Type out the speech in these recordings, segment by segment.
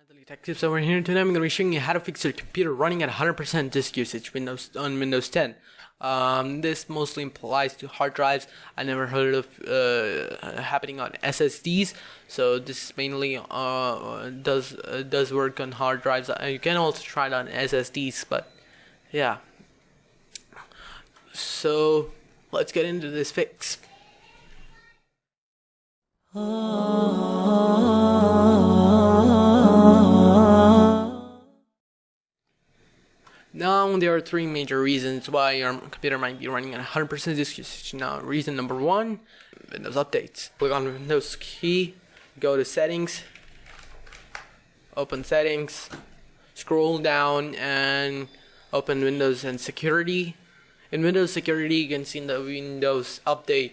The Tech Tips over here. Today I'm going to be showing you how to fix your computer running at 100% disk usage on Windows 10. This mostly applies to hard drives. I never heard of happening on SSDs, so this mainly does work on hard drives. You can also try it on SSDs, but yeah. So let's get into this fix. Now, there are three major reasons why your computer might be running at 100% disk usage. Now, reason number one, Windows updates. Click on the Windows key, go to Settings, open Settings, scroll down and open Windows and Security. In Windows Security, you can see in the Windows Update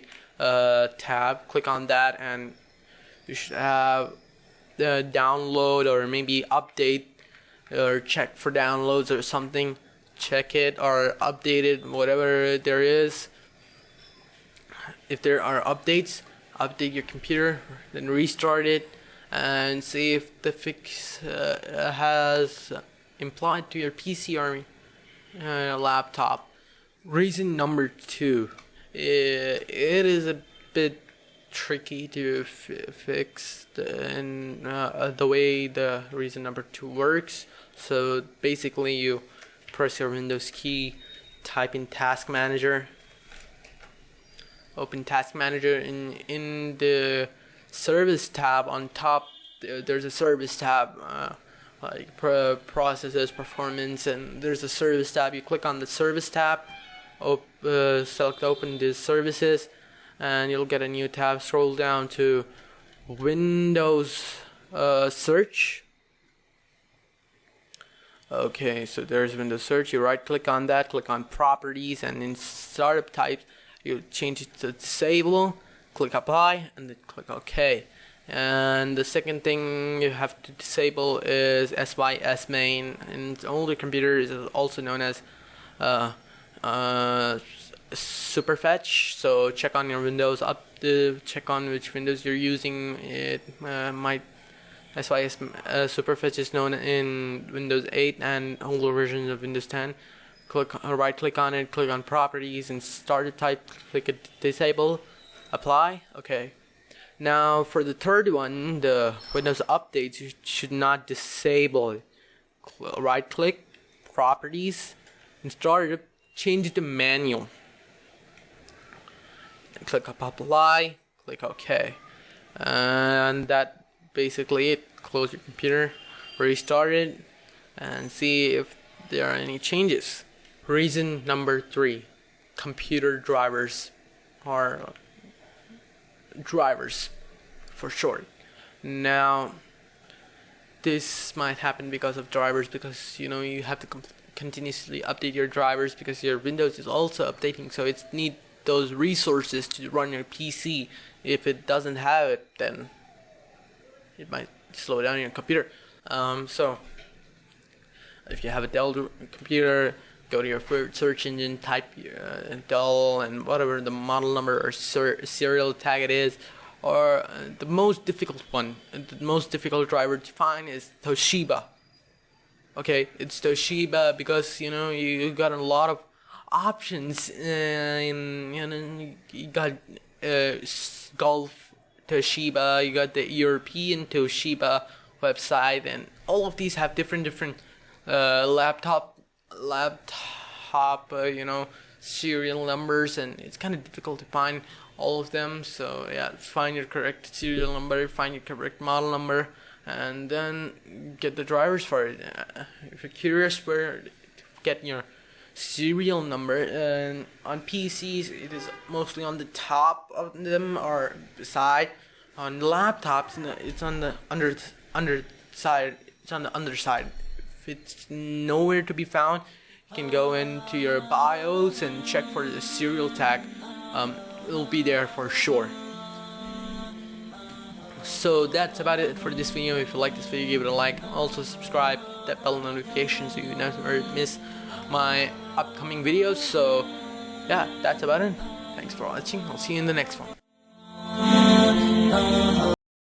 tab. Click on that and you should have the download or maybe update or check for downloads or something. Check it or update it, whatever there is. If there are updates, update your computer, then restart it and see if the fix has applied to your PC or laptop. Reason number two, it is a bit tricky to fix the way the reason number two works. So basically, you press your Windows key, type in Task Manager, open Task Manager. In the Service tab on top, there's a Service tab like Processes, Performance, and there's a Service tab. You click on the Service tab, select Open the Services, and you'll get a new tab. Scroll down to Windows Search. Okay, so there's Windows Search. You right click on that, click on Properties, and in Startup Type you change it to Disable, click Apply, and then click OK. And the second thing you have to disable is SYS main. In older computers is also known as Superfetch. So check on your Windows check on which Windows you're using. It might SYS Superfetch is known in Windows 8 and older versions of Windows 10. Right click on it, click on Properties, and Startup Type, click it Disable, Apply. Okay. Now for the third one, the Windows updates, you should not disable it. Right click, Properties, and Startup, change it to Manual. And click up Apply, click OK. And that basically it. Close your computer, restart it, and see if there are any changes. Reason number three, computer drivers, or drivers for short. Now, this might happen because of drivers, because you have to continuously update your drivers because your Windows is also updating, so it needs those resources to run your PC. If it doesn't have it, then it might slow down your computer. So if you have a Dell computer, go to your favorite search engine, type Dell and whatever the model number or serial tag it is. Or the most difficult one, the most difficult driver to find is Toshiba. Okay, it's Toshiba because you got a lot of options. You got Gulf Toshiba, you got the European Toshiba website, and all of these have different laptop serial numbers, and it's kind of difficult to find all of them. So yeah, find your correct serial number, find your correct model number, and then get the drivers for it. If you're curious where to get your serial number, and on PCs it is mostly on the top of them or beside. On laptops it's on the underside. It's on the underside. If it's nowhere to be found, you can go into your BIOS and check for the serial tag. It'll be there for sure. So that's about it for this video. If you like this video, give it a like. Also subscribe, that bell notification so you never miss my upcoming videos. So yeah, that's about it. Thanks for watching. I'll see you in the next one.